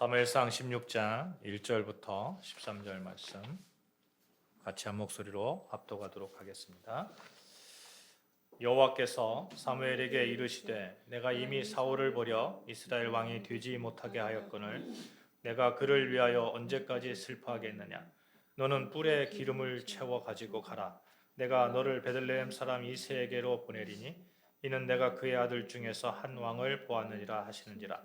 사무엘상 16장 1절부터 13절 말씀 같이 한 목소리로 합독하도록 하겠습니다. 여호와께서 사무엘에게 이르시되 내가 이미 사울을 버려 이스라엘 왕이 되지 못하게 하였거늘 내가 그를 위하여 언제까지 슬퍼하겠느냐. 너는 뿔에 기름을 채워 가지고 가라. 내가 너를 베들레헴 사람 이새에게로 보내리니 이는 내가 그의 아들 중에서 한 왕을 보았느니라 하시는지라.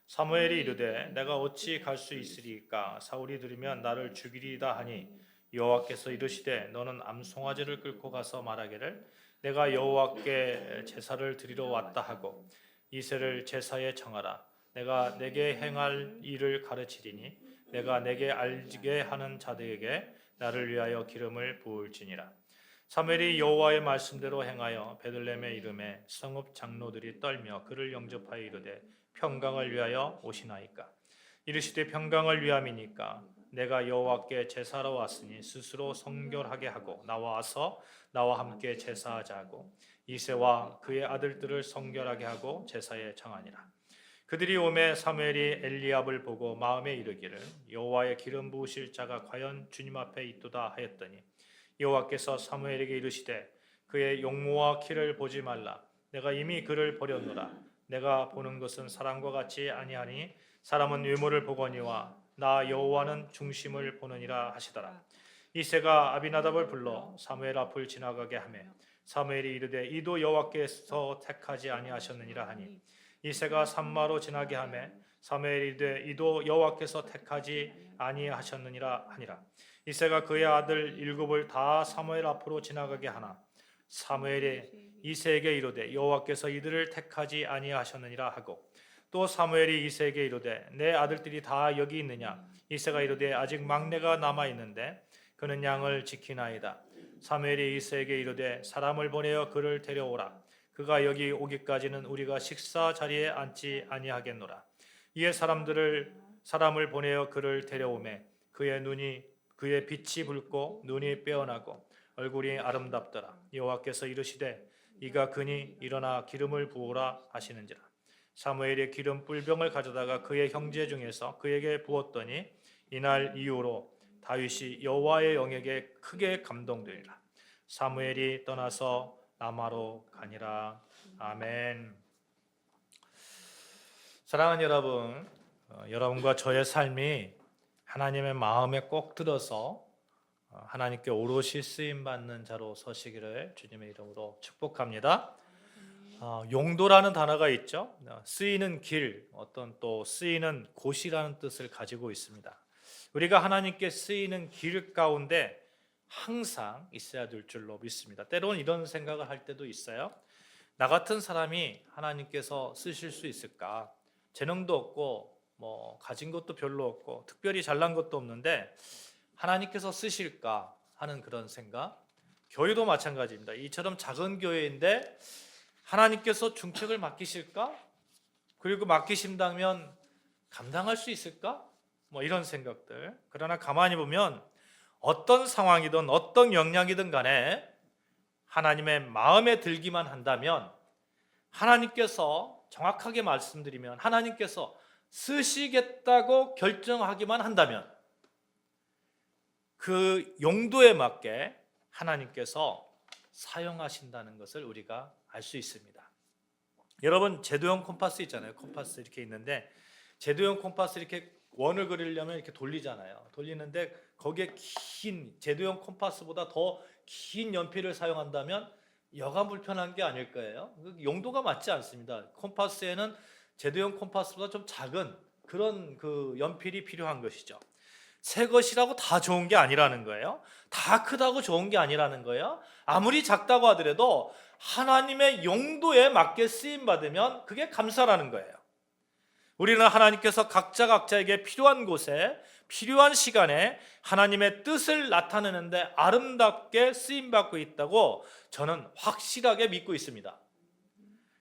사무엘이 이르되 내가 어찌 갈 수 있으리까. 사울이 들으면 나를 죽이리이다 하니 여호와께서 이르시되 너는 암송아지를 끌고 가서 말하기를 내가 여호와께 제사를 드리러 왔다 하고 이새를 제사에 청하라. 내가 내게 행할 일을 가르치리니 내가 내게 알게 하는 자들에게 나를 위하여 기름을 부을지니라. 사무엘이 여호와의 말씀대로 행하여 베들레헴에 이르매 성읍 장로들이 떨며 그를 영접하여 이르되 평강을 위하여 오시나이까. 이르시되 평강을 위함이니까 내가 여호와께 제사하러 왔으니 스스로 성결하게 하고 나와서 나와 함께 제사하자 하고 이새와 그의 아들들을 성결하게 하고 제사에 청하니라. 그들이 오매 사무엘이 엘리압을 보고 마음에 이르기를 여호와의 기름 부으실 자가 과연 주님 앞에 있도다 하였더니 여호와께서 사무엘에게 이르시되 그의 용모와 키를 보지 말라. 내가 이미 그를 버렸노라. 내가 보는 것은 사람과 같이 아니하니 사람은 외모를 보거니와 나 여호와는 중심을 보느니라 하시더라. 이새가 아비나답을 불러 사무엘 앞을 지나가게 하매 사무엘이 이르되 이도 여호와께서 택하지 아니하셨느니라 하니 이새가 산마로 지나게 하매 사무엘이 이르되 이도 여호와께서 택하지 아니하셨느니라 하니라. 이새가 그의 아들 7을 다 사무엘 앞으로 지나가게 하나 사무엘이 이새에게 이르되 여호와께서 이들을 택하지 아니하셨느니라 하고 또 사무엘이 이새에게 이르되 내 아들들이 다 여기 있느냐. 이새가 이르되 아직 막내가 남아 있는데 그는 양을 지키나이다. 사무엘이 이새에게 이르되 사람을 보내어 그를 데려오라. 그가 여기 오기까지는 우리가 식사 자리에 앉지 아니하겠노라. 이에 사람을 보내어 그를 데려오매 그의 빛이 붉고 눈이 빼어나고 얼굴이 아름답더라. 여호와께서 이르시되 이가 그니 일어나 기름을 부으라 하시는지라. 사무엘이 기름 뿔병을 가져다가 그의 형제 중에서 그에게 부었더니 이날 이후로 다윗이 여호와의 영에게 크게 감동되리라. 사무엘이 떠나서 라마로 가니라. 아멘. 사랑하는 여러분, 여러분과 저의 삶이 하나님의 마음에 꼭 들어서 하나님께 오롯이 쓰임받는 자로 서시기를 주님의 이름으로 축복합니다. 용도라는 단어가 있죠. 쓰이는 길, 어떤 또 쓰이는 곳이라는 뜻을 가지고 있습니다. 우리가 하나님께 쓰이는 길 가운데 항상 있어야 될 줄로 믿습니다. 때로는 이런 생각을 할 때도 있어요. 나 같은 사람이 하나님께서 쓰실 수 있을까? 재능도 없고 가진 것도 별로 없고 특별히 잘난 것도 없는데 하나님께서 쓰실까 하는 그런 생각. 교회도 마찬가지입니다. 이처럼 작은 교회인데 하나님께서 중책을 맡기실까? 그리고 맡기신다면 감당할 수 있을까? 이런 생각들. 그러나 가만히 보면 어떤 상황이든 어떤 역량이든 간에 하나님의 마음에 들기만 한다면, 하나님께서 정확하게 말씀드리면 하나님께서 쓰시겠다고 결정하기만 한다면 그 용도에 맞게 하나님께서 사용하신다는 것을 우리가 알 수 있습니다. 여러분, 제도형 콤파스 있잖아요. 콤파스 이렇게 있는데 제도형 콤파스 이렇게 원을 그리려면 이렇게 돌리잖아요. 돌리는데 거기에 긴 제도형 콤파스보다 더 긴 연필을 사용한다면 여간 불편한 게 아닐 거예요. 용도가 맞지 않습니다. 콤파스에는 제도형 콤파스보다 좀 작은 그런 그 연필이 필요한 것이죠. 새 것이라고 다 좋은 게 아니라는 거예요. 다 크다고 좋은 게 아니라는 거예요. 아무리 작다고 하더라도 하나님의 용도에 맞게 쓰임 받으면 그게 감사라는 거예요. 우리는 하나님께서 각자에게 필요한 곳에 필요한 시간에 하나님의 뜻을 나타내는데 아름답게 쓰임 받고 있다고 저는 확실하게 믿고 있습니다.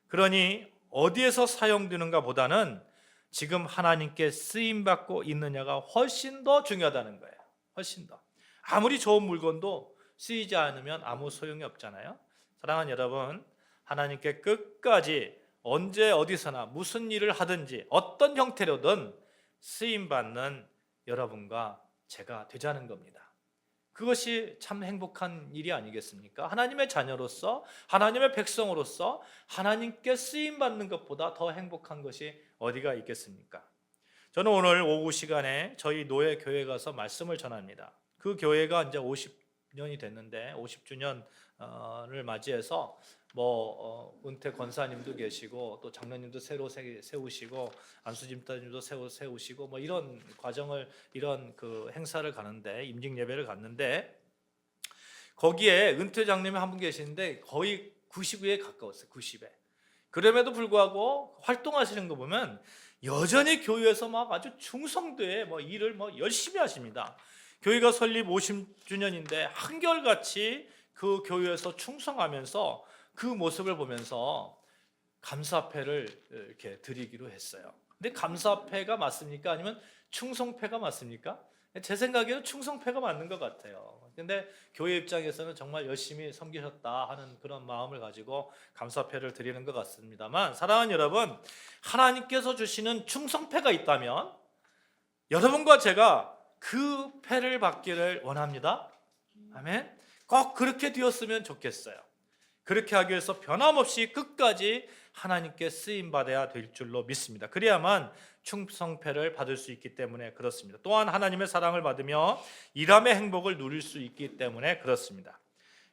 그러니 어디에서 사용되는가 보다는 지금 하나님께 쓰임받고 있느냐가 훨씬 더 중요하다는 거예요. 훨씬 더. 아무리 좋은 물건도 쓰이지 않으면 아무 소용이 없잖아요. 사랑하는 여러분, 하나님께 끝까지 언제 어디서나 무슨 일을 하든지 어떤 형태로든 쓰임 받는 여러분과 제가 되자는 겁니다. 그것이 참 행복한 일이 아니겠습니까? 하나님의 자녀로서, 하나님의 백성으로서 하나님께 쓰임 받는 것보다 더 행복한 것이 어디가 있겠습니까? 저는 오늘 오후 시간에 저희 노예 교회 가서 말씀을 전합니다. 그 교회가 이제 50년이 됐는데 50주년을 맞이해서 은퇴 권사님도 계시고 또 장로님도 새로 세우시고 안수집사님도 새로 세우시고 이런 과정을 이런 그 행사를 가는데 임직 예배를 갔는데 거기에 은퇴 장로님이 한 분 계시는데 거의 90에 가까웠어요. 90에. 그럼에도 불구하고 활동하시는 거 보면 여전히 교회에서 막 아주 충성되게 일을 열심히 하십니다. 교회가 설립 50주년인데 한결같이 그 교회에서 충성하면서 그 모습을 보면서 감사패를 이렇게 드리기로 했어요. 근데 감사패가 맞습니까? 아니면 충성패가 맞습니까? 제 생각에는 충성패가 맞는 것 같아요. 근데 교회 입장에서는 정말 열심히 섬기셨다 하는 그런 마음을 가지고 감사패를 드리는 것 같습니다만, 사랑하는 여러분, 하나님께서 주시는 충성패가 있다면 여러분과 제가 그 패를 받기를 원합니다. 아멘. 꼭 그렇게 되었으면 좋겠어요. 그렇게 하기 위해서 변함없이 끝까지 하나님께 쓰임 받아야 될 줄로 믿습니다. 그래야만 충성패를 받을 수 있기 때문에 그렇습니다. 또한 하나님의 사랑을 받으며 일함의 행복을 누릴 수 있기 때문에 그렇습니다.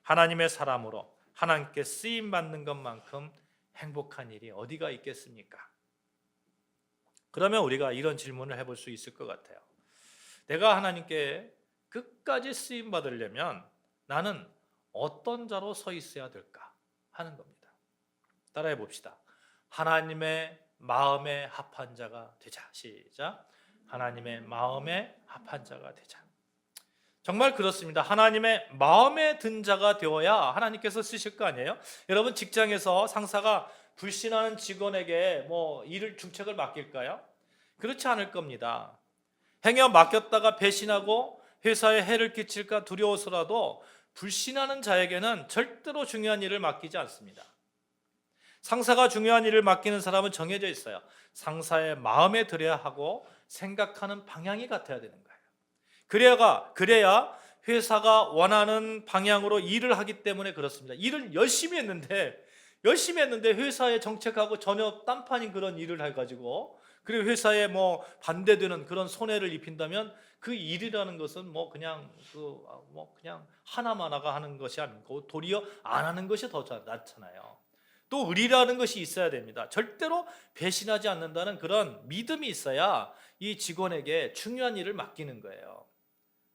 하나님의 사람으로 하나님께 쓰임 받는 것만큼 행복한 일이 어디가 있겠습니까? 그러면 우리가 이런 질문을 해볼 수 있을 것 같아요. 내가 하나님께 끝까지 쓰임 받으려면 나는 어떤 자로 서 있어야 될까 하는 겁니다. 따라해 봅시다. 하나님의 마음에 합한 자가 되자. 시작. 하나님의 마음에 합한 자가 되자. 정말 그렇습니다. 하나님의 마음에 든 자가 되어야 하나님께서 쓰실 거 아니에요? 여러분, 직장에서 상사가 불신하는 직원에게 일을 중책을 맡길까요? 그렇지 않을 겁니다. 행여 맡겼다가 배신하고 회사에 해를 끼칠까 두려워서라도 불신하는 자에게는 절대로 중요한 일을 맡기지 않습니다. 상사가 중요한 일을 맡기는 사람은 정해져 있어요. 상사의 마음에 들어야 하고 생각하는 방향이 같아야 되는 거예요. 그래야 회사가 원하는 방향으로 일을 하기 때문에 그렇습니다. 일을 열심히 했는데 회사의 정책하고 전혀 딴판인 그런 일을 해가지고 그리고 회사에 반대되는 그런 손해를 입힌다면 그 일이라는 것은 그냥 하나마나가 하는 것이 아니고 도리어 안 하는 것이 더 낫잖아요. 또 의리라는 것이 있어야 됩니다. 절대로 배신하지 않는다는 그런 믿음이 있어야 이 직원에게 중요한 일을 맡기는 거예요.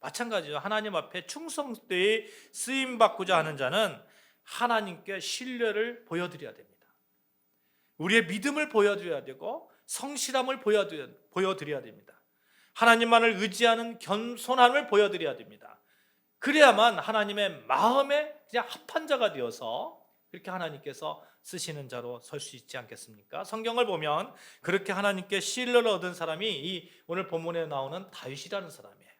마찬가지죠. 하나님 앞에 충성되이 쓰임 받고자 하는 자는 하나님께 신뢰를 보여드려야 됩니다. 우리의 믿음을 보여드려야 되고 성실함을 보여드려야 됩니다. 하나님만을 의지하는 겸손함을 보여드려야 됩니다. 그래야만 하나님의 마음에 그냥 합한 자가 되어서 그렇게 하나님께서 쓰시는 자로 설 수 있지 않겠습니까? 성경을 보면 그렇게 하나님께 신뢰를 얻은 사람이 이 오늘 본문에 나오는 다윗이라는 사람이에요.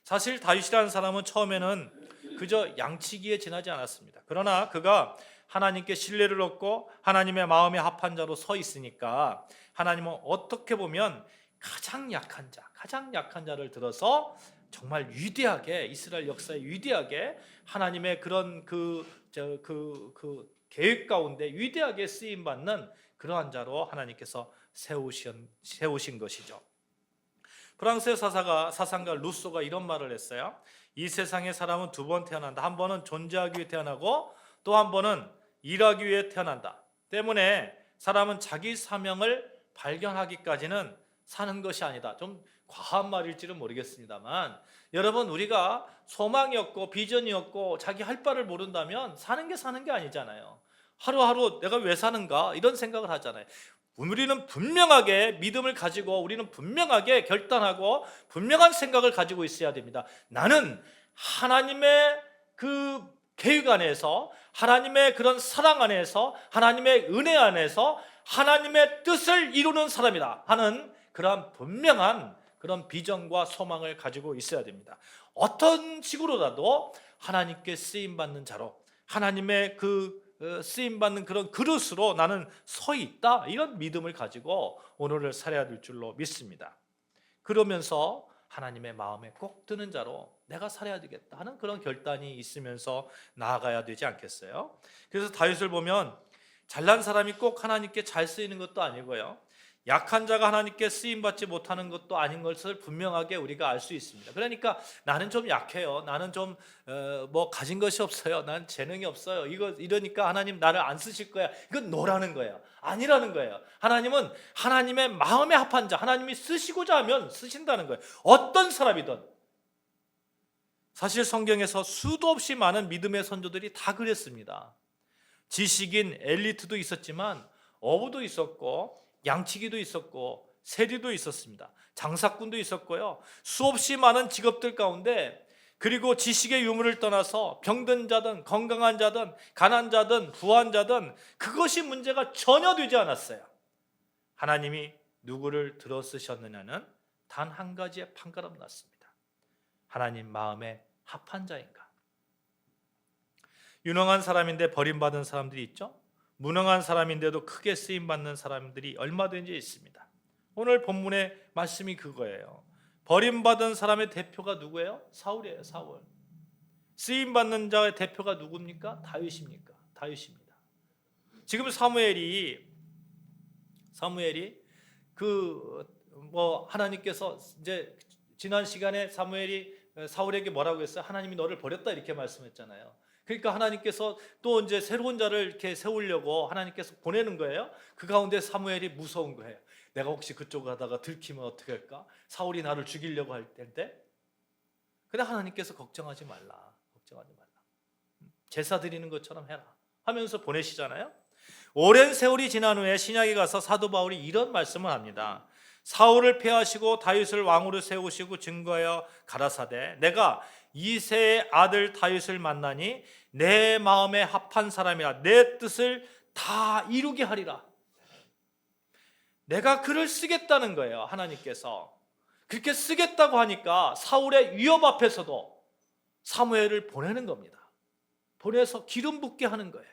사실 다윗이라는 사람은 처음에는 그저 양치기에 지나지 않았습니다. 그러나 그가 하나님께 신뢰를 얻고 하나님의 마음에 합한 자로 서 있으니까 하나님은 어떻게 보면 가장 약한 자를 들어서 정말 위대하게 이스라엘 역사에 위대하게 하나님의 그런 그 계획 가운데 위대하게 쓰임 받는 그러한 자로 하나님께서 세우신 것이죠. 프랑스의 사상가 루소가 이런 말을 했어요. 이 세상의 사람은 두 번 태어난다. 한 번은 존재하기 위해 태어나고 또 한 번은 일하기 위해 태어난다. 때문에 사람은 자기 사명을 발견하기까지는 사는 것이 아니다. 좀 과한 말일지는 모르겠습니다만 여러분, 우리가 소망이 없고 비전이 없고 자기 할 바를 모른다면 사는 게 아니잖아요. 하루하루 내가 왜 사는가 이런 생각을 하잖아요. 우리는 분명하게 믿음을 가지고 우리는 분명하게 결단하고 분명한 생각을 가지고 있어야 됩니다. 나는 하나님의 그 계획 안에서 하나님의 그런 사랑 안에서 하나님의 은혜 안에서 하나님의 뜻을 이루는 사람이다 하는 그런 분명한 그런 비전과 소망을 가지고 있어야 됩니다. 어떤 식으로라도 하나님께 쓰임받는 자로 하나님의 쓰임받는 그런 그릇으로 나는 서 있다 이런 믿음을 가지고 오늘을 살아야 될 줄로 믿습니다. 그러면서 하나님의 마음에 꼭 드는 자로 내가 살아야 되겠다 하는 그런 결단이 있으면서 나아가야 되지 않겠어요? 그래서 다윗을 보면 잘난 사람이 꼭 하나님께 잘 쓰이는 것도 아니고요, 약한 자가 하나님께 쓰임받지 못하는 것도 아닌 것을 분명하게 우리가 알 수 있습니다. 그러니까 나는 좀 약해요, 나는 좀 가진 것이 없어요, 난 재능이 없어요, 이러니까 하나님 나를 안 쓰실 거야, 이건 노라는 거예요. 아니라는 거예요. 하나님은 하나님의 마음에 합한 자, 하나님이 쓰시고자 하면 쓰신다는 거예요. 어떤 사람이든. 사실 성경에서 수도 없이 많은 믿음의 선조들이 다 그랬습니다. 지식인 엘리트도 있었지만 어부도 있었고 양치기도 있었고 세리도 있었습니다. 장사꾼도 있었고요. 수없이 많은 직업들 가운데, 그리고 지식의 유무를 떠나서 병든 자든 건강한 자든 가난한 자든 부한 자든 그것이 문제가 전혀 되지 않았어요. 하나님이 누구를 들어 쓰셨느냐는 단 한 가지의 판가름 났습니다. 하나님 마음에 합한 자인가? 유능한 사람인데 버림받은 사람들이 있죠. 무능한 사람인데도 크게 쓰임받는 사람들이 얼마든지 있습니다. 오늘 본문의 말씀이 그거예요. 버림받은 사람의 대표가 누구예요? 사울이에요. 사울. 쓰임받는 자의 대표가 누굽니까? 다윗입니까? 다윗입니다. 지금 사무엘이 하나님께서 이제 지난 시간에 사무엘이 사울에게 뭐라고 했어요? 하나님이 너를 버렸다 이렇게 말씀했잖아요. 그러니까 하나님께서 또 이제 새로운 자를 이렇게 세우려고 하나님께서 보내는 거예요. 그 가운데 사무엘이 무서운 거예요. 내가 혹시 그쪽 가다가 들키면 어떻게 할까? 사울이 나를 죽이려고 할 텐데. 근데 하나님께서 걱정하지 말라. 제사 드리는 것처럼 해라 하면서 보내시잖아요. 오랜 세월이 지난 후에 신약에 가서 사도 바울이 이런 말씀을 합니다. 사울을 폐하시고 다윗을 왕으로 세우시고 증거하여 가라사대 내가 이새의 아들 다윗을 만나니 내 마음에 합한 사람이라 내 뜻을 다 이루게 하리라. 내가 그를 쓰겠다는 거예요. 하나님께서 그렇게 쓰겠다고 하니까 사울의 위협 앞에서도 사무엘을 보내는 겁니다. 보내서 기름 붓게 하는 거예요.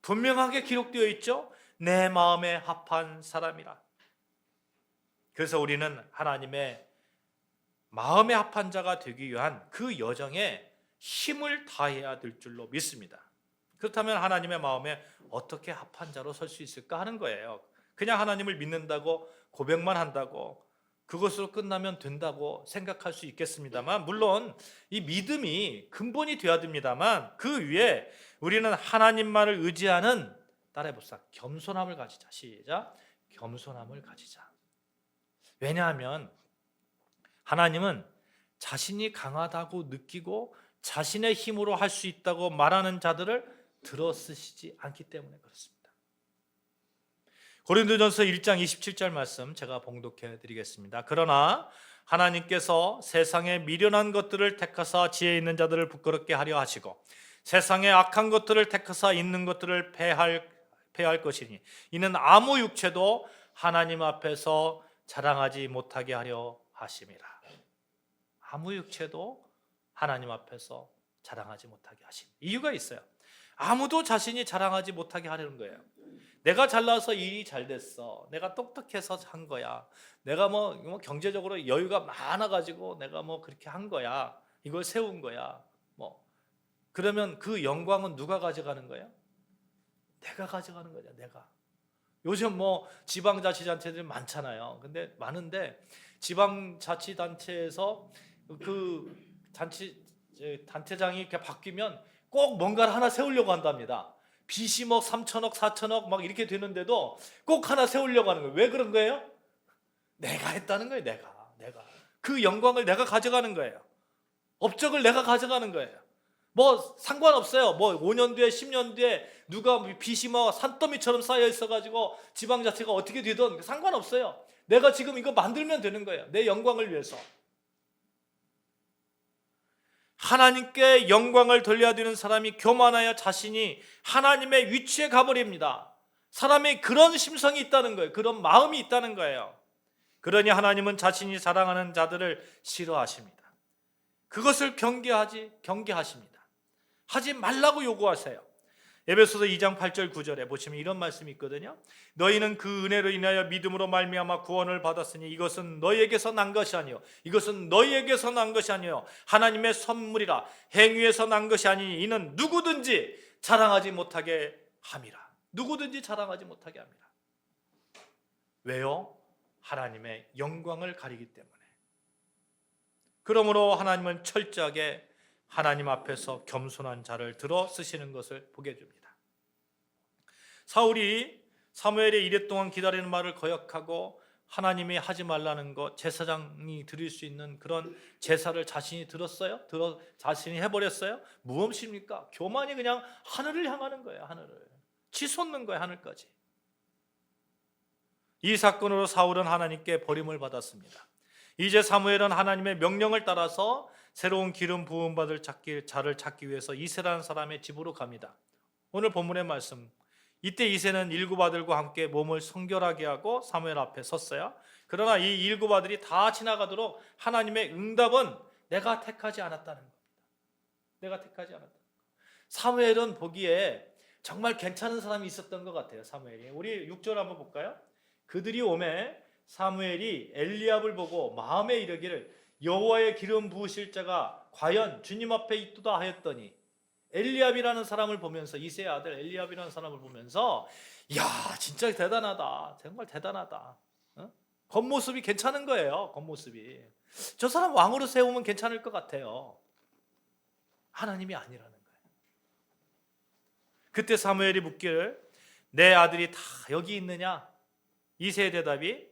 분명하게 기록되어 있죠. 내 마음에 합한 사람이라. 그래서 우리는 하나님의 마음에 합한 자가 되기 위한 그 여정에 힘을 다해야 될 줄로 믿습니다. 그렇다면 하나님의 마음에 어떻게 합한 자로 설 수 있을까 하는 거예요. 그냥 하나님을 믿는다고 고백만 한다고 그것으로 끝나면 된다고 생각할 수 있겠습니다만, 물론 이 믿음이 근본이 되어야 됩니다만 그 위에 우리는 하나님만을 의지하는, 따라해봅시다, 겸손함을 가지자. 시작. 겸손함을 가지자. 왜냐하면 하나님은 자신이 강하다고 느끼고 자신의 힘으로 할 수 있다고 말하는 자들을 들어 쓰시지 않기 때문에 그렇습니다. 고린도전서 1장 27절 말씀 제가 봉독해 드리겠습니다. 그러나 하나님께서 세상에 미련한 것들을 택하사 지혜 있는 자들을 부끄럽게 하려 하시고 세상에 악한 것들을 택하사 있는 것들을 패할 것이니 이는 아무 육체도 하나님 앞에서 자랑하지 못하게 하려 하심이라. 아무 육체도 하나님 앞에서 자랑하지 못하게 하심. 이유가 있어요. 아무도 자신이 자랑하지 못하게 하려는 거예요. 내가 잘나서 일이 잘 됐어, 내가 똑똑해서 한 거야, 내가 경제적으로 여유가 많아가지고 내가 그렇게 한 거야, 이걸 세운 거야, 그러면 그 영광은 누가 가져가는 거예요? 내가 가져가는 거죠. 내가. 요즘 지방자치단체들이 많잖아요. 근데 많은데 지방자치단체에서 그 단체장이 이렇게 바뀌면 꼭 뭔가를 하나 세우려고 한답니다. 빚이 3천억, 4천억 막 이렇게 되는데도 꼭 하나 세우려고 하는 거예요. 왜 그런 거예요? 내가 했다는 거예요. 내가. 그 영광을 내가 가져가는 거예요. 업적을 내가 가져가는 거예요. 상관없어요. 5년 뒤에 10년 뒤에 누가 빚이 산더미처럼 쌓여 있어가지고 지방자치가 어떻게 되든 상관없어요. 내가 지금 이거 만들면 되는 거예요. 내 영광을 위해서. 하나님께 영광을 돌려야 되는 사람이 교만하여 자신이 하나님의 위치에 가버립니다. 사람이 그런 심성이 있다는 거예요. 그런 마음이 있다는 거예요. 그러니 하나님은 자신이 자랑하는 자들을 싫어하십니다. 그것을 경계하십니다. 하지 말라고 요구하세요. 에베소서 2장 8절 9절에 보시면 이런 말씀이 있거든요. 너희는 그 은혜로 인하여 믿음으로 말미암아 구원을 받았으니 이것은 너희에게서 난 것이 아니요 이것은 너희에게서 난 것이 아니요 하나님의 선물이라. 행위에서 난 것이 아니니 이는 누구든지 자랑하지 못하게 함이라. 누구든지 자랑하지 못하게 합니다. 왜요? 하나님의 영광을 가리기 때문에. 그러므로 하나님은 철저하게 하나님 앞에서 겸손한 자를 들어 쓰시는 것을 보게 줍니다. 사울이 사무엘의 이랫동안 기다리는 말을 거역하고 하나님이 하지 말라는 것, 제사장이 드릴 수 있는 그런 제사를 자신이 들었어요? 자신이 해버렸어요? 무엇입니까? 교만이 그냥 하늘을 향하는 거예요. 하늘을 치솟는 거예요. 하늘까지. 이 사건으로 사울은 하나님께 버림을 받았습니다. 이제 사무엘은 하나님의 명령을 따라서 새로운 기름 부음 받을 자를 찾기 위해서 이새라는 사람의 집으로 갑니다. 오늘 본문의 말씀, 이때 이새는 일곱 아들과 함께 몸을 성결하게 하고 사무엘 앞에 섰어요. 그러나 이 일곱 아들이 다 지나가도록 하나님의 응답은 내가 택하지 않았다는 겁니다. 내가 택하지 않았다. 사무엘은 보기에 정말 괜찮은 사람이 있었던 것 같아요. 사무엘이. 우리 6절 한번 볼까요? 그들이 오매 사무엘이 엘리압을 보고 마음에 이르기를 여호와의 기름 부으실 자가 과연 주님 앞에 있도다 하였더니, 엘리압이라는 사람을 보면서, 이새의 아들 엘리압이라는 사람을 보면서 이야 진짜 대단하다, 정말 대단하다. 겉모습이 괜찮은 거예요. 겉모습이 저 사람 왕으로 세우면 괜찮을 것 같아요. 하나님이 아니라는 거예요. 그때 사무엘이 묻기를 내 아들이 다 여기 있느냐? 이새의 대답이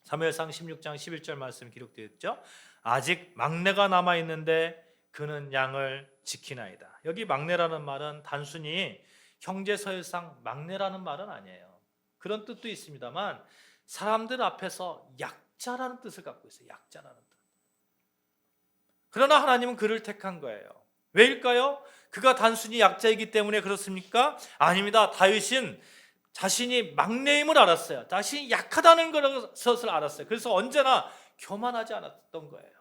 사무엘상 16장 11절 말씀 기록되어 있죠. 아직 막내가 남아있는데 그는 양을 지키나이다. 여기 막내라는 말은 단순히 형제서열상 막내라는 말은 아니에요. 그런 뜻도 있습니다만 사람들 앞에서 약자라는 뜻을 갖고 있어요. 약자라는 뜻. 그러나 하나님은 그를 택한 거예요. 왜일까요? 그가 단순히 약자이기 때문에 그렇습니까? 아닙니다. 다윗은 자신이 막내임을 알았어요. 자신이 약하다는 것을 알았어요. 그래서 언제나 교만하지 않았던 거예요.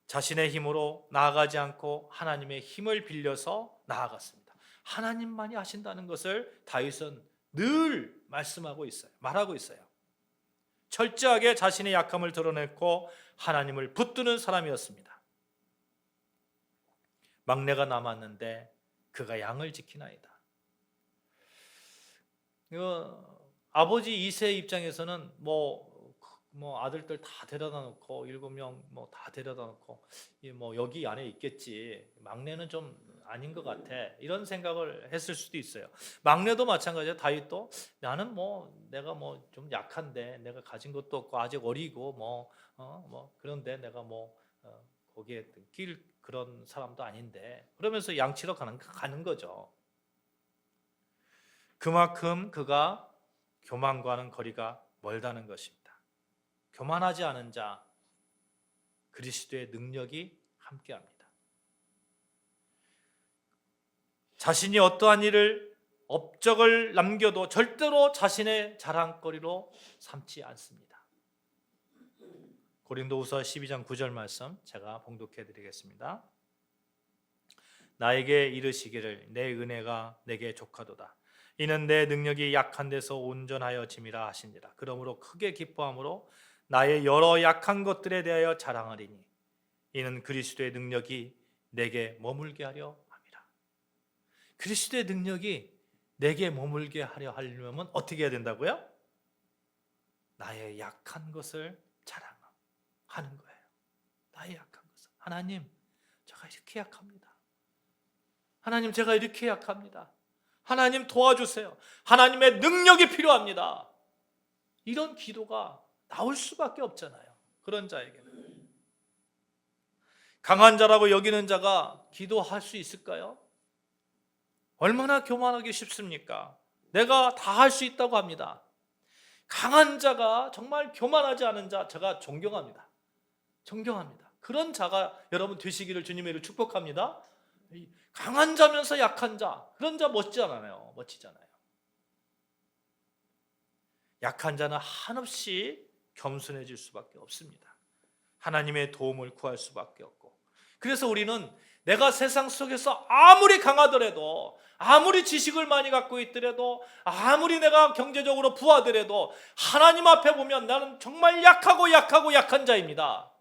자신의 힘으로 나아가지 않고 하나님의 힘을 빌려서 나아갔습니다. 하나님만이 하신다는 것을 다윗은 늘 말씀하고 있어요. 말하고 있어요. 철저하게 자신의 약함을 드러냈고 하나님을 붙드는 사람이었습니다. 막내가 남았는데 그가 양을 지키나이다. 아버지 이새의 입장에서는 아들들 다 데려다 놓고 7명 다 데려다 놓고 여기 안에 있겠지, 막내는 좀 아닌 것 같아, 이런 생각을 했을 수도 있어요. 막내도 마찬가지예요. 다윗도 나는 내가 좀 약한데, 내가 가진 것도 없고 아직 어리고 그런데 내가 거기에 낄 그런 사람도 아닌데, 그러면서 양치러 가는 거죠. 그만큼 그가 교만과는 거리가 멀다는 것입니다. 교만하지 않은 자, 그리스도의 능력이 함께합니다. 자신이 어떠한 일을 업적을 남겨도 절대로 자신의 자랑거리로 삼지 않습니다. 고린도후서 12장 9절 말씀 제가 봉독해 드리겠습니다. 나에게 이르시기를 내 은혜가 내게 족하도다. 이는 내 능력이 약한 데서 온전하여 짐이라 하시니라. 그러므로 크게 기뻐함으로 나의 여러 약한 것들에 대하여 자랑하리니 이는 그리스도의 능력이 내게 머물게 하려 함이라. 그리스도의 능력이 내게 머물게 하려 하려면 어떻게 해야 된다고요? 나의 약한 것을 자랑하는 거예요. 나의 약한 것을. 하나님, 제가 이렇게 약합니다. 하나님, 제가 이렇게 약합니다. 하나님 도와주세요. 하나님의 능력이 필요합니다. 이런 기도가 나올 수밖에 없잖아요. 그런 자에게는. 강한 자라고 여기는 자가 기도할 수 있을까요? 얼마나 교만하기 쉽습니까? 내가 다 할 수 있다고 합니다. 강한 자가, 정말 교만하지 않은 자, 제가 존경합니다. 존경합니다. 그런 자가 여러분 되시기를 주님의 이름으로 축복합니다. 강한 자면서 약한 자, 그런 자 멋지잖아요. 약한 자는 한없이 겸손해질 수밖에 없습니다. 하나님의 도움을 구할 수밖에 없고, 그래서 우리는 내가 세상 속에서 아무리 강하더라도, 아무리 지식을 많이 갖고 있더라도, 아무리 내가 경제적으로 부하더라도 하나님 앞에 보면 나는 정말 약하고 약한 자입니다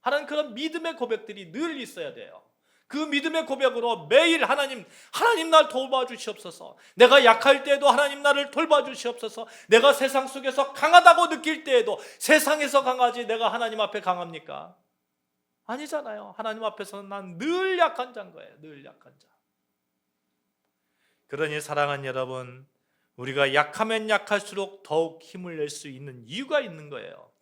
하는 그런 믿음의 고백들이 늘 있어야 돼요. 그 믿음의 고백으로 매일 하나님 날 도와주시옵소서. 내가 약할 때에도 하나님 나를 돌봐주시옵소서. 내가 세상 속에서 강하다고 느낄 때에도 세상에서 강하지 내가 하나님 앞에 강합니까? 아니잖아요. 하나님 앞에서는 난 늘 약한 자인 거예요. 늘 약한 자. 그러니 사랑하는 여러분, 우리가 약하면 약할수록 더욱 힘을 낼 수 있는 이유가 있는 거예요.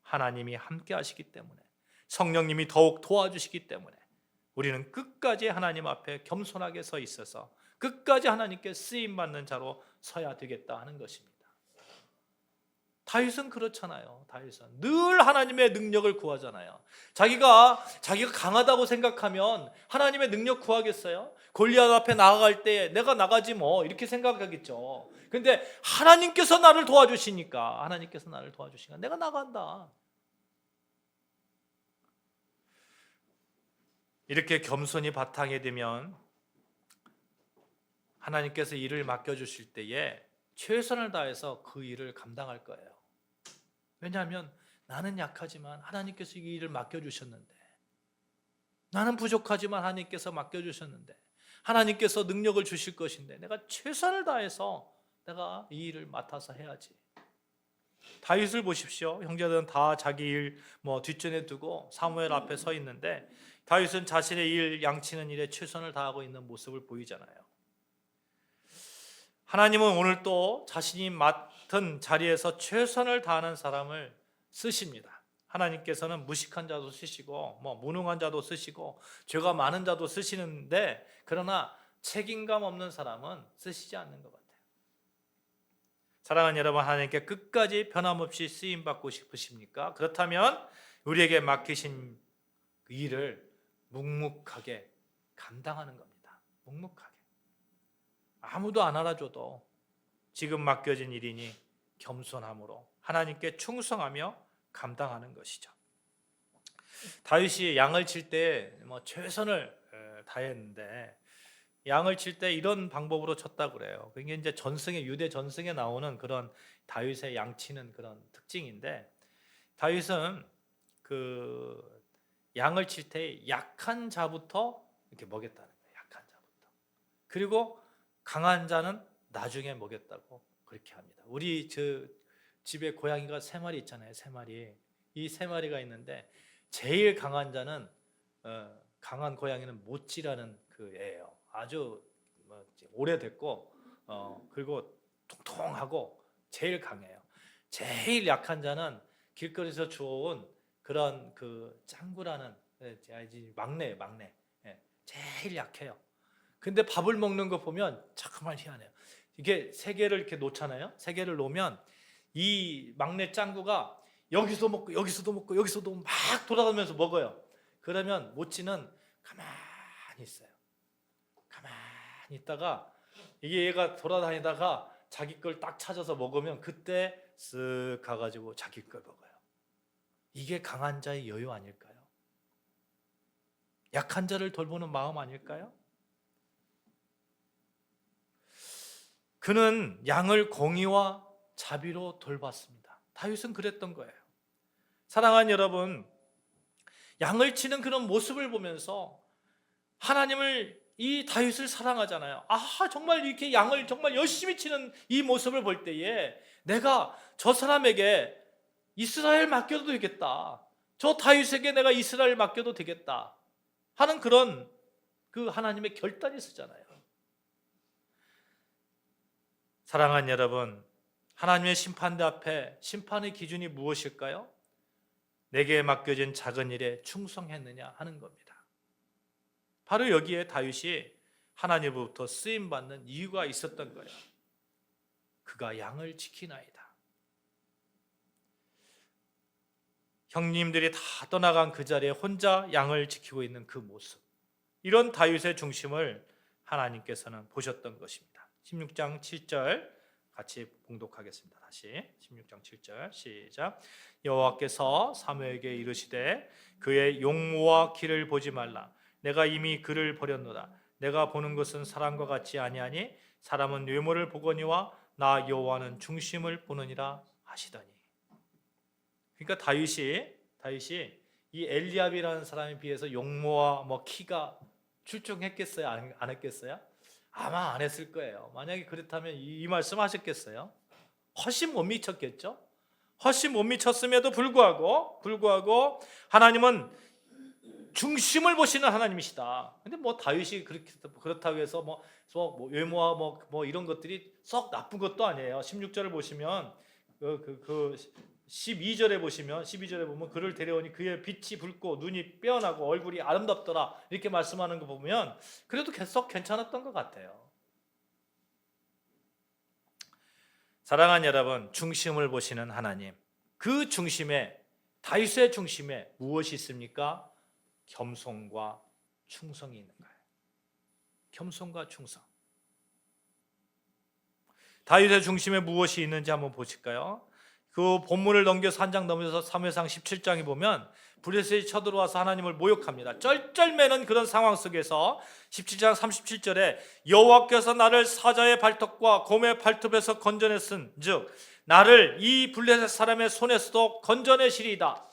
하나님이 함께 하시기 때문에, 성령님이 더욱 도와주시기 때문에 우리는 끝까지 하나님 앞에 겸손하게 서 있어서 끝까지 하나님께 쓰임받는 자로 서야 되겠다 하는 것입니다. 다윗은 그렇잖아요. 다윗은 늘 하나님의 능력을 구하잖아요. 자기가 강하다고 생각하면 하나님의 능력 구하겠어요? 골리앗 앞에 나아갈 때 내가 나가지 뭐 이렇게 생각하겠죠. 근데 하나님께서 나를 도와주시니까 내가 나간다. 이렇게 겸손히 바탕에 되면 하나님께서 일을 맡겨주실 때에 최선을 다해서 그 일을 감당할 거예요. 왜냐하면 나는 약하지만 하나님께서 이 일을 맡겨주셨는데, 나는 부족하지만 하나님께서 맡겨주셨는데, 하나님께서 능력을 주실 것인데 내가 최선을 다해서 내가 이 일을 맡아서 해야지. 다윗을 보십시오. 형제들은 다 자기 일 뒷전에 두고 사무엘 앞에 서 있는데 다윗은 자신의 일, 양치는 일에 최선을 다하고 있는 모습을 보이잖아요. 하나님은 오늘 또 자신이 맡은 자리에서 최선을 다하는 사람을 쓰십니다. 하나님께서는 무식한 자도 쓰시고 무능한 자도 쓰시고 죄가 많은 자도 쓰시는데, 그러나 책임감 없는 사람은 쓰시지 않는 것 같아요. 사랑하는 여러분, 하나님께 끝까지 변함없이 쓰임받고 싶으십니까? 그렇다면 우리에게 맡기신 그 일을 묵묵하게 감당하는 겁니다. 묵묵하게. 아무도 안 알아줘도 지금 맡겨진 일이니 겸손함으로 하나님께 충성하며 감당하는 것이죠. 다윗이 양을 칠 때 최선을 다했는데, 양을 칠 때 이런 방법으로 쳤다고 그래요. 그게 이제 유대 전승에 나오는 그런 다윗의 양치는 그런 특징인데, 다윗은 그 양을 칠 때 약한 자부터 이렇게 먹였다는 거예요. 약한 자부터. 그리고 강한 자는 나중에 먹였다고 그렇게 합니다. 우리 집에 고양이가 3마리 있잖아요. 3마리. 이 3마리가 있는데 제일 강한 자는 강한 고양이는 모찌라는 그 애예요. 아주 오래됐고 그리고 통통하고 제일 강해요. 제일 약한 자는 길거리에서 주워온 그런 그 짱구라는 막내예요. 막내. 제일 약해요. 근데 밥을 먹는 거 보면 잠깐만 희한해요. 이게 3개를 이렇게 놓잖아요. 3개를 놓으면 이 막내 짱구가 여기서 먹고 여기서도 먹고 여기서도 막 돌아가면서 먹어요. 그러면 모찌는 가만히 있어요. 가만히 있다가 이게 얘가 돌아다니다가 자기 걸 딱 찾아서 먹으면 그때 쓱 가가지고 자기 걸 먹어요. 이게 강한 자의 여유 아닐까요? 약한 자를 돌보는 마음 아닐까요? 그는 양을 공의와 자비로 돌봤습니다. 다윗은 그랬던 거예요. 사랑하는 여러분, 양을 치는 그런 모습을 보면서 하나님을, 이 다윗을 사랑하잖아요. 정말 이렇게 양을 정말 열심히 치는 이 모습을 볼 때에 내가 저 사람에게 이스라엘 맡겨도 되겠다. 저 다윗에게 내가 이스라엘 맡겨도 되겠다 하는 그런 그 하나님의 결단이 있었잖아요. 사랑하는 여러분, 하나님의 심판대 앞에 심판의 기준이 무엇일까요? 내게 맡겨진 작은 일에 충성했느냐 하는 겁니다. 바로 여기에 다윗이 하나님으로부터 쓰임받는 이유가 있었던 거예요. 그가 양을 지키나이다. 형님들이 다 떠나간 그 자리에 혼자 양을 지키고 있는 그 모습, 이런 다윗의 중심을 하나님께서는 보셨던 것입니다. 16장 7절 같이 봉독하겠습니다. 다시 16장 7절 시작. 여호와께서 사무엘에게 이르시되 그의 용모와 키를 보지 말라. 내가 이미 그를 버렸노라. 내가 보는 것은 사람과 같지 아니하니 사람은 외모를 보거니와 나 여호와는 중심을 보느니라 하시더니. 그러니까 다윗이 이 엘리압이라는 사람에 비해서 용모와 뭐 키가 출중했겠어요? 안 했겠어요? 아마 안 했을 거예요. 만약에 그렇다면 이 말씀 하셨겠어요? 훨씬 못 미쳤겠죠? 훨씬 못 미쳤음에도 불구하고 하나님은 중심을 보시는 하나님이시다. 근데 뭐 다윗이 그렇다고 해서 뭐 외모와 뭐 이런 것들이 썩 나쁜 것도 아니에요. 16절을 보시면 그 12절에 보면 그를 데려오니 그의 빛이 붉고 눈이 빼어나고 얼굴이 아름답더라 이렇게 말씀하는 거 보면 그래도 계속 괜찮았던 것 같아요. 사랑하는 여러분, 중심을 보시는 하나님, 그 중심에, 다윗의 중심에 무엇이 있습니까? 겸손과 충성이 있는 거예요. 겸손과 충성. 다윗의 중심에 무엇이 있는지 한번 보실까요? 그 본문을 넘겨서 한 장 넘겨서 사무엘상 17장에 보면 블레셋이 쳐들어와서 하나님을 모욕합니다. 쩔쩔매는 그런 상황 속에서 17장 37절에 여호와께서 나를 사자의 발톱과 곰의 발톱에서 건져냈은즉 나를 이 블레셋 사람의 손에서도 건져내시리이다.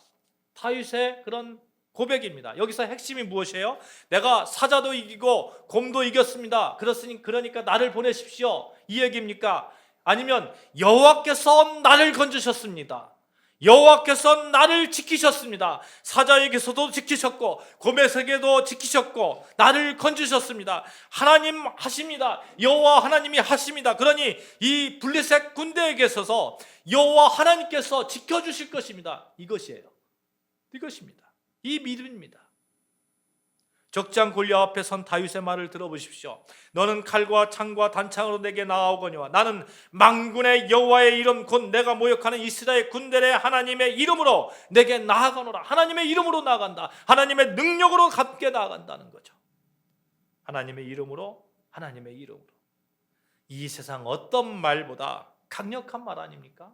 다윗의 그런 고백입니다. 여기서 핵심이 무엇이에요? 내가 사자도 이기고 곰도 이겼습니다. 그러니까 나를 보내십시오. 이 얘기입니까? 아니면 여호와께서 나를 건지셨습니다. 여호와께서 나를 지키셨습니다. 사자에게서도 지키셨고 곰에게도 지키셨고 나를 건지셨습니다. 하나님 하십니다. 여호와 하나님이 하십니다. 그러니 이 블레셋 군대에게 있어서 여호와 하나님께서 지켜주실 것입니다. 이것입니다. 이 믿음입니다. 적장 골리앗 앞에 선 다윗의 말을 들어보십시오. 너는 칼과 창과 단창으로 내게 나아오거니와 나는 만군의 여호와의 이름 곧 내가 모욕하는 이스라엘 군대의 하나님의 이름으로 내게 나아가노라. 하나님의 이름으로 나아간다. 하나님의 능력으로 함께 나아간다는 거죠. 하나님의 이름으로. 이 세상 어떤 말보다 강력한 말 아닙니까?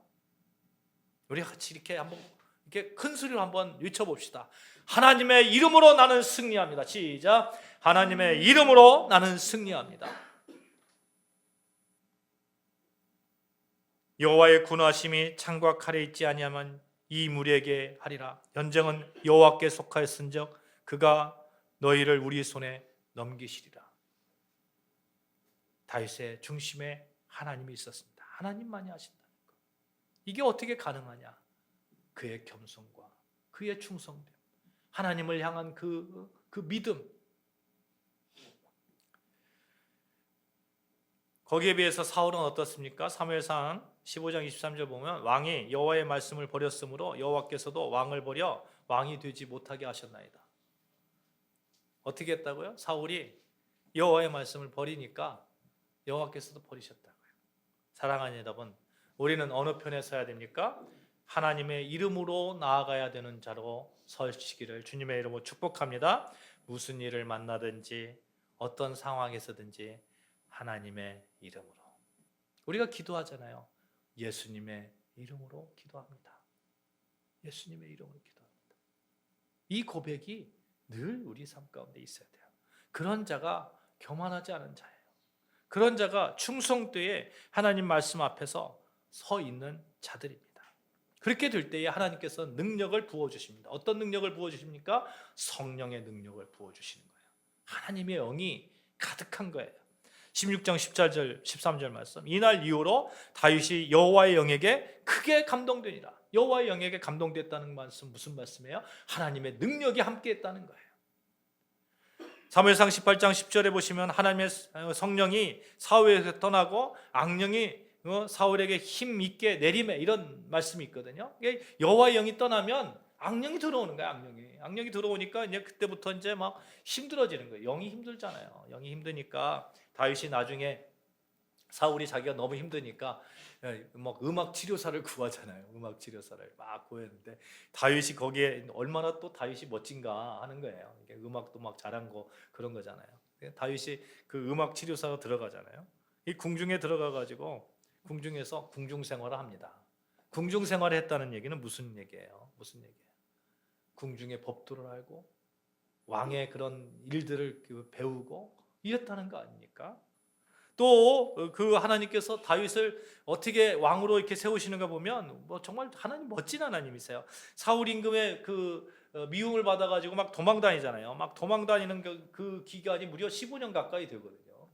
우리 같이 이렇게 큰 소리로 한번 외쳐봅시다. 하나님의 이름으로 나는 승리합니다. 시작. 하나님의 이름으로 나는 승리합니다. 여호와의 군하심이 창과 칼에 있지 아니하면 이 무리에게 하리라. 전쟁은 여호와께 속하였은즉 그가 너희를 우리 손에 넘기시리라. 다윗의 중심에 하나님이 있었습니다. 하나님만이 하신다는 것. 이게 어떻게 가능하냐? 그의 겸손과 그의 충성됨, 하나님을 향한 그 믿음. 거기에 비해서 사울은 어떻습니까? 사무엘상 15장 23절 보면 왕이 여호와의 말씀을 버렸으므로 여호와께서도 왕을 버려 왕이 되지 못하게 하셨나이다. 어떻게 했다고요? 사울이 여호와의 말씀을 버리니까 여호와께서도 버리셨다고요. 사랑하는 여러분, 우리는 어느 편에 서야 됩니까? 하나님의 이름으로 나아가야 되는 자로 서시기를 주님의 이름으로 축복합니다. 무슨 일을 만나든지 어떤 상황에서든지 하나님의 이름으로. 우리가 기도하잖아요. 예수님의 이름으로 기도합니다. 예수님의 이름으로 기도합니다. 이 고백이 늘 우리 삶 가운데 있어야 돼요. 그런 자가 교만하지 않은 자예요. 그런 자가 충성되에 하나님 말씀 앞에서 서 있는 자들입니다. 그렇게 될 때에 하나님께서 능력을 부어주십니다. 어떤 능력을 부어주십니까? 성령의 능력을 부어주시는 거예요. 하나님의 영이 가득한 거예요. 16장 13절 말씀. 이날 이후로 다윗이 여호와의 영에게 크게 감동되니라. 여호와의 영에게 감동됐다는 말씀 무슨 말씀이에요? 하나님의 능력이 함께했다는 거예요. 사무엘상 18장 10절에 보시면 하나님의 성령이 사울에게 떠나고 악령이 사울에게 힘 있게 내림에 이런 말씀이 있거든요. 여호와의 영이 떠나면 악령이 들어오는 거예요. 악령이 들어오니까 이제 그때부터 이제 막 힘들어지는 거예요. 영이 힘들잖아요. 영이 힘드니까 다윗이 나중에 사울이 자기가 너무 힘드니까 막 음악 치료사를 구하잖아요. 음악 치료사를 막 구했는데 다윗이 거기에 얼마나 또 다윗이 멋진가 하는 거예요. 음악도 막 잘한 거 그런 거잖아요. 다윗이 그 음악 치료사로 들어가잖아요. 이 궁중에 들어가 가지고 궁중에서 궁중 생활을 합니다. 궁중 생활을 했다는 얘기는 무슨 얘기예요? 궁중의 법도를 알고 왕의 그런 일들을 배우고 이랬다는 거 아닙니까? 또 그 하나님께서 다윗을 어떻게 왕으로 이렇게 세우시는가 보면 뭐 정말 하나님 멋진 하나님이세요. 사울 임금의 그 미움을 받아가지고 막 도망 다니잖아요. 막 도망 다니는 그 기간이 무려 15년 가까이 되거든요.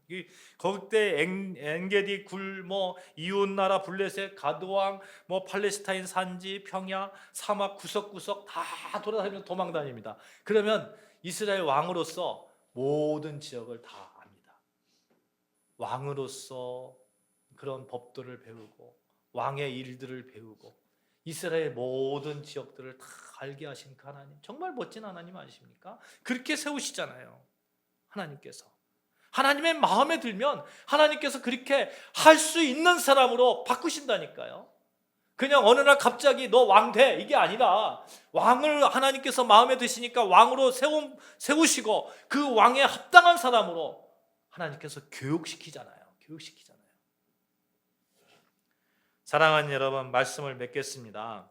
그때 엔게디 굴, 뭐 이웃 나라 블레셋, 가드왕, 뭐 팔레스타인 산지, 평야, 사막 구석구석 다 돌아다니면서 도망 다닙니다. 그러면 이스라엘 왕으로서 모든 지역을 다 압니다. 왕으로서 그런 법도를 배우고 왕의 일들을 배우고 이스라엘 모든 지역들을 다 알게 하신 그 하나님, 정말 멋진 하나님 아니십니까? 그렇게 세우시잖아요. 하나님께서 하나님의 마음에 들면 하나님께서 그렇게 할 수 있는 사람으로 바꾸신다니까요. 그냥 어느 날 갑자기 너 왕 돼, 이게 아니라 왕을 하나님께서 마음에 드시니까 왕으로 세우시고 그 왕에 합당한 사람으로 하나님께서 교육시키잖아요. 사랑하는 여러분, 말씀을 맺겠습니다.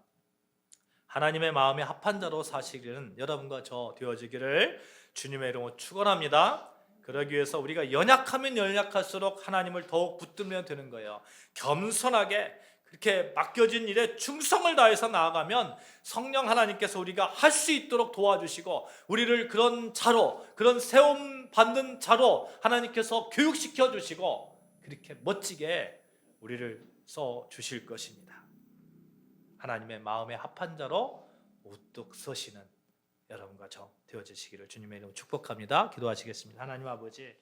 하나님의 마음에 합한 자로 사시기는 여러분과 저 되어지기를 주님의 이름으로 축원합니다. 그러기 위해서 우리가 연약하면 연약할수록 하나님을 더욱 붙들면 되는 거예요. 겸손하게 그렇게 맡겨진 일에 충성을 다해서 나아가면 성령 하나님께서 우리가 할 수 있도록 도와주시고 우리를 그런 자로, 그런 세움 받는 자로 하나님께서 교육시켜 주시고 그렇게 멋지게 우리를 써 주실 것입니다. 하나님의 마음에 합한 자로 우뚝 서시는 여러분과 저 되어지시기를 주님의 이름으로 축복합니다. 기도하시겠습니다. 하나님 아버지,